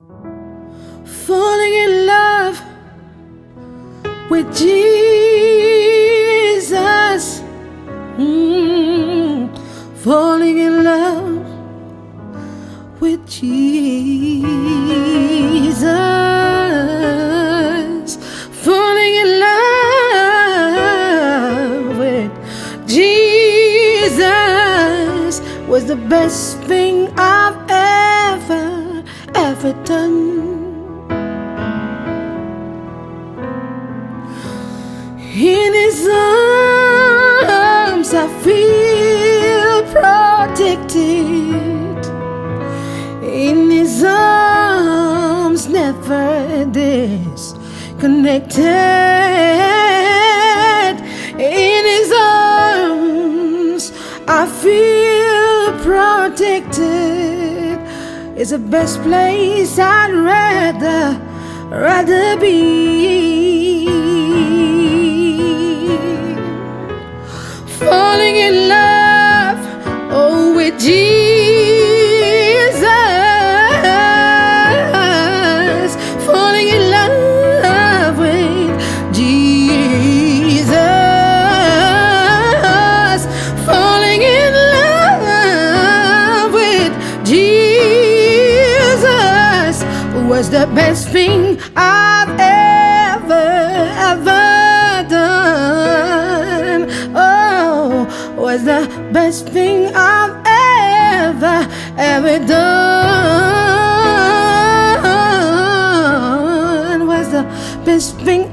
Falling in love with Jesus. Falling in love with Jesus. Falling in love with Jesus was the best thing I've ever done. In His arms I feel protected. In His arms never disconnected. In His arms I feel protected. It's the best place I'd rather be. Falling in love, oh, with Jesus. Falling in love with Jesus. Falling in love with Jesus was the best thing I've ever done. Oh, was the best thing I've ever done. Was the best thing